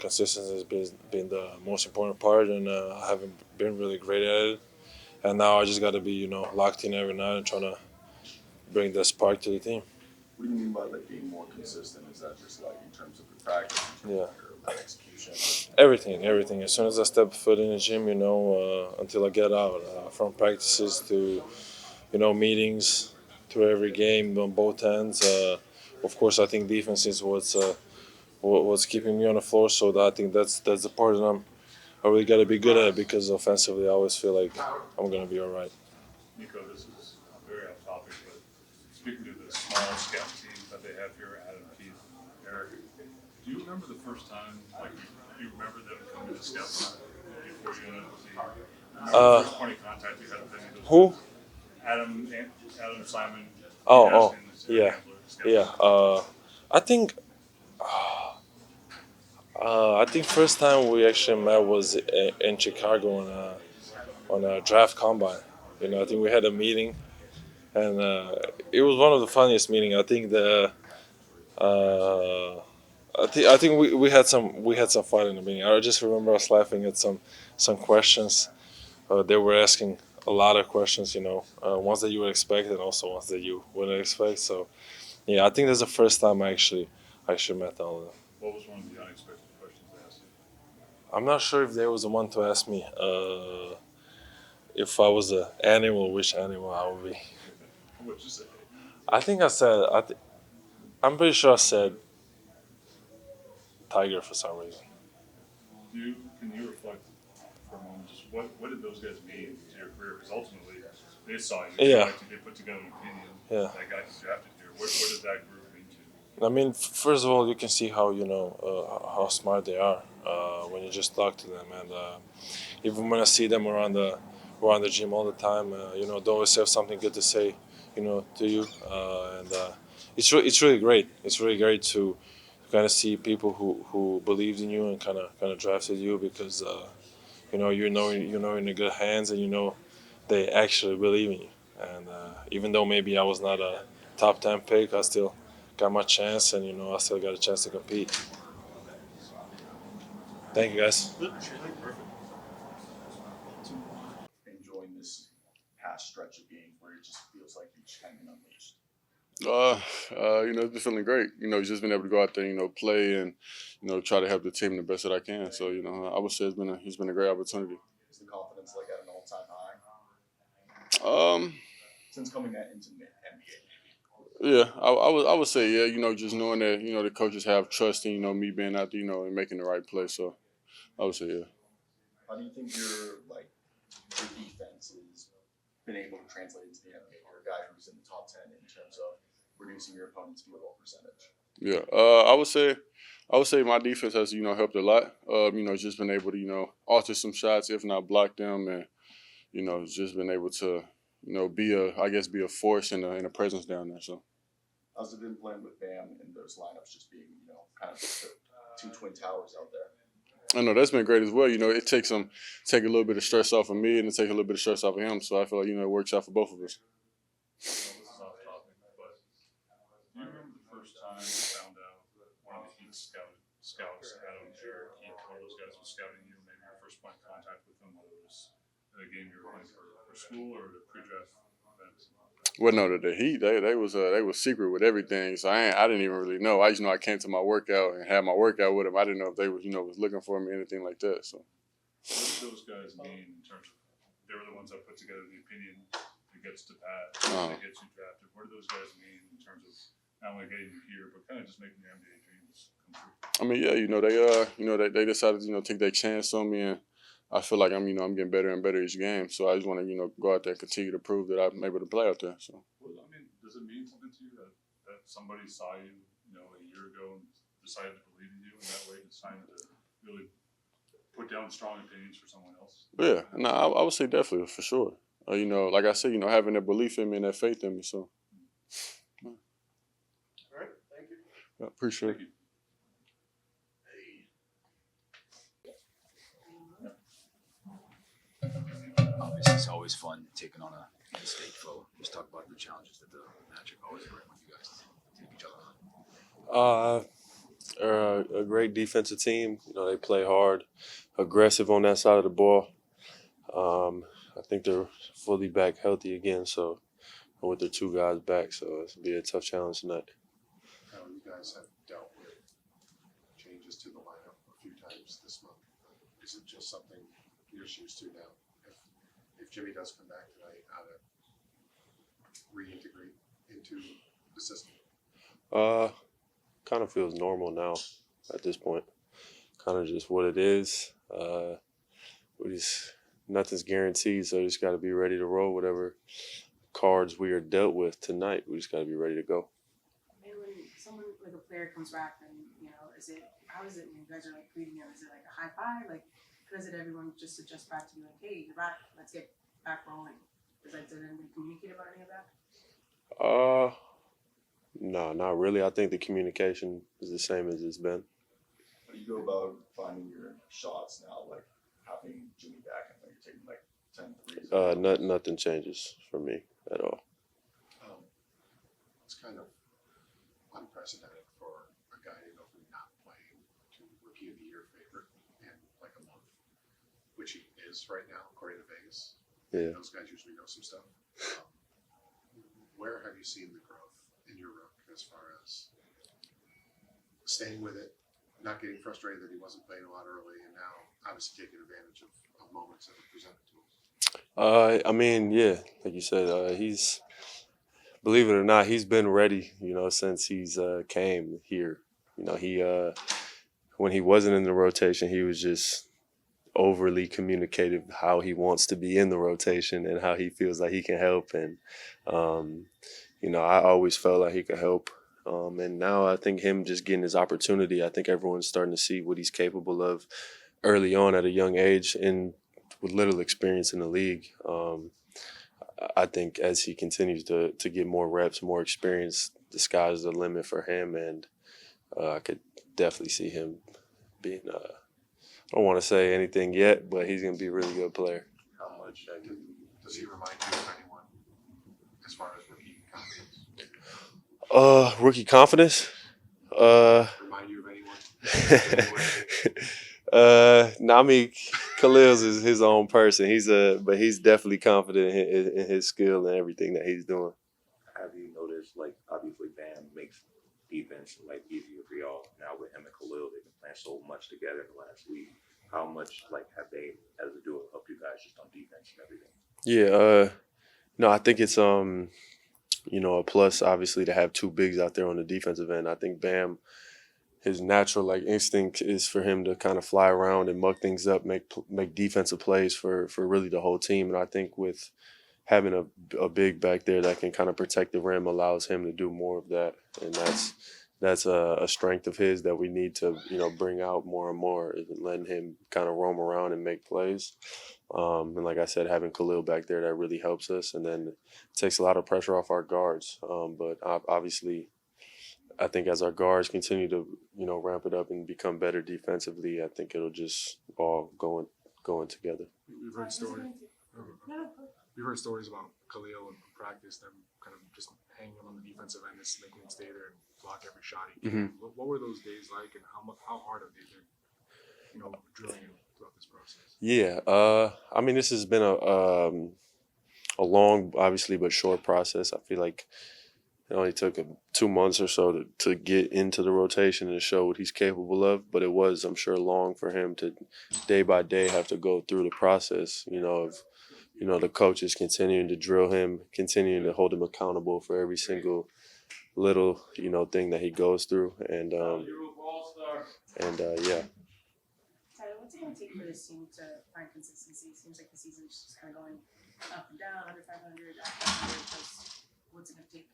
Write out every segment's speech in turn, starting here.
consistency has been the most important part, and I haven't been really great at it. And now I just got to be, locked in every night and trying to bring that spark to the team. What do you mean by like being more consistent? Is that just like in terms of your practice, in terms of your execution? Everything. As soon as I step foot in the gym, until I get out, from practices to, meetings, to every game on both ends. Of course, I think defense is what's keeping me on the floor. So I think that's the part that I really got to be good at, because offensively, I always feel like I'm going to be all right. Nico, this is very off topic, but speaking to the small scout team that they have here, Adam, Keith, Eric, do you remember the first time, like, you remember them coming to scout before you ended up seeing? The first point of contact you had with any of those? Who? Adam, Simon. Yeah. I think. I think first time we actually met was in Chicago on a draft combine. I think we had a meeting, and it was one of the funniest meetings. I think I think we had some fun in the meeting. I just remember us laughing at some questions. They were asking a lot of questions, ones that you would expect and also ones that you wouldn't expect. So, yeah, I think that's the first time I actually met all of them. What was one of the unexpected questions they asked you? I'm not sure if there was the one to ask me if I was an animal, which animal I would be. What'd you say? I think I said, I'm pretty sure I said tiger for some reason. Can you reflect for a moment, just what did those guys mean to your career? Because ultimately, they saw you, they put together an opinion that got you drafted here. What did that group mean to you? I mean, first of all, you can see how how smart they are when you just talk to them, and even when I see them around the gym all the time, they always have something good to say, to you, and it's really great. It's really great to kind of see people who believed in you and kind of drafted you, because you're in the good hands, and they actually believe in you. And even though maybe I was not a top 10 pick, I still got my chance, and I still got a chance to compete. Thank you, guys. Enjoying this past stretch of games where it just feels like you're just kind of been unleashed? It's been feeling great. Just been able to go out there, play and, try to help the team the best that I can. So, I would say it's been a great opportunity. Is the confidence like at an all-time high? Since coming into the NBA. Yeah, I would say, yeah, just knowing that, the coaches have trust in, me being out there, and making the right play. So I would say, yeah. How do you think your defense has been able to translate into the NBA? You're a guy who's in the top 10 in terms of reducing your opponent's field goal percentage. Yeah, I would say my defense has, helped a lot. Just been able to, alter some shots, if not block them, and, just been able to, be a force and a presence down there. So. How's it been playing with Bam in those lineups, just being, kind of the two twin towers out there? I know that's been great as well. It takes take a little bit of stress off of me and it take a little bit of stress off of him. So I feel like, it works out for both of us. This is off topic, but do you remember the first time you found out one of the Heat scouts, Adam, Jared, Keith, one of those guys was scouting you, maybe your first point of contact with them, whether it was in a game you were playing for school or the pre-draft events? Well, no, the Heat they was secret with everything, so I didn't even really know. I just know I came to my workout and had my workout with them. I didn't know if they was was looking for me or anything like that. So. What did those guys mean in terms of they were the ones that put together the opinion that gets to Pat, that gets you drafted? What do those guys mean in terms of not only getting you here, but kind of just making your NBA dreams come true? I mean, yeah, they decided to take their chance on me, and I feel like I'm getting better and better each game. So I just want to go out there and continue to prove that I'm able to play out there. So. Well, I mean, does it mean something to you that somebody saw you, a year ago and decided to believe in you in that way, decided to really put down strong opinions for someone else? Yeah, no, I would say definitely for sure. Like I said, having that belief in me and that faith in me. So. All right, thank you. I appreciate it. Obviously, it's always fun taking on a in-state foe. Just talk about the challenges that the Magic always bring when you guys take each other on. They're a great defensive team. You know, they play hard, aggressive on that side of the ball. I think they're fully back healthy again, so with their two guys back, so it's gonna be a tough challenge tonight. You guys have dealt with changes to the lineup a few times this month. Is it just something you're just used to now? If Jimmy does come back tonight, how to reintegrate into the system? Kind of feels normal now at this point. Kind of just what it is. Nothing's guaranteed, so just got to be ready to roll whatever cards we are dealt with tonight. We just got to be ready to go. And when someone like a player comes back, then how is it when you guys are like greeting them? Is it like a high five? Like, does it everyone just adjust back to be like, hey, you're back, let's get back rolling? Did anybody communicate about any of that? No, not really. I think the communication is the same as it's been. How do you go about finding your shots now, like having Jimmy back and you're taking like 10 threes? Nothing changes for me at all. It's kind of unprecedented for a guy to go from not playing to Rookie of the Year favorite in like a month, which he is right now, according to Vegas. Yeah. Those guys usually know some stuff. Where have you seen the growth in your rook as far as staying with it, not getting frustrated that he wasn't playing a lot early, and now obviously taking advantage of moments that are presented to him? I mean, yeah, like you said, he's, believe it or not, he's been ready, since he's came here. When he wasn't in the rotation, he was just overly communicative how he wants to be in the rotation and how he feels like he can help. And, I always felt like he could help. And now I think him just getting his opportunity, I think everyone's starting to see what he's capable of early on at a young age and with little experience in the league. I think as he continues to get more reps, more experience, the sky's the limit for him. And I could definitely see him being, I don't want to say anything yet, but he's going to be a really good player. How much does he remind you of anyone as far as rookie confidence? Rookie confidence? Remind you of anyone? I mean, Khalil's is his own person. But he's definitely confident in his skill and everything that he's doing. Have you noticed, like, obviously Bam makes defense, like, easier for y'all. Now with him and Khalil, they've been playing so much together in the last week. How much, like, have they, as a duo, helped you guys just on defense and everything? Yeah, no, I think it's, a plus, obviously, to have two bigs out there on the defensive end. I think Bam, his natural, instinct is for him to kind of fly around and muck things up, make defensive plays for really the whole team. And I think with having a big back there that can kind of protect the rim allows him to do more of that. And that's a strength of his that we need to, bring out more and more, is letting him kind of roam around and make plays. And like I said, having Khalil back there, that really helps us. And then it takes a lot of pressure off our guards. But obviously, I think as our guards continue to, ramp it up and become better defensively, I think it'll just all going together. We've heard stories. We've heard stories about Kel'el in practice, them kind of just hanging on the defensive end, just making him stay there and block every shot he can. What were those days like, and how hard have they been, drilling you throughout this process? Yeah, I mean, this has been a long, obviously, but short process. I feel like it only took 2 months or so to get into the rotation and show what he's capable of. But it was, I'm sure, long for him to day by day have to go through the process, of the coaches continuing to drill him, continuing to hold him accountable for every single little, thing that he goes through. And yeah. Tyler, what's it going to take for this team to find consistency? It seems like the season's just kind of going up and down, under 500, up 500. What's it going to take?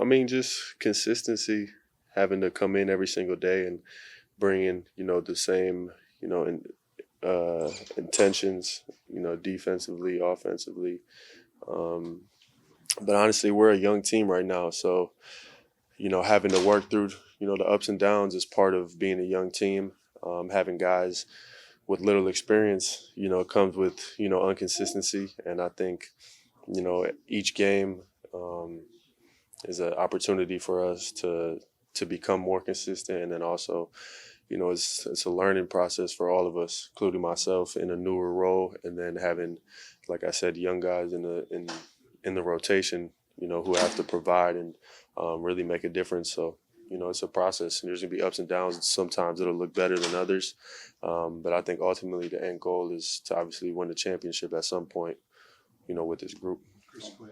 I mean, just consistency, having to come in every single day and bring in, the same, intentions, defensively, offensively. But honestly, we're a young team right now, so, having to work through, the ups and downs is part of being a young team. Having guys with little experience, comes with, inconsistency. And I think, each game is an opportunity for us to to become more consistent, and then also, you know, it's a learning process for all of us, including myself, in a newer role, and then having, like I said, young guys in the rotation, you know, who have to provide and really make a difference. So, you know, it's a process, and there's gonna be ups and downs. Sometimes it'll look better than others, but I think ultimately the end goal is to obviously win the championship at some point, you know, with this group. Chris Quinn,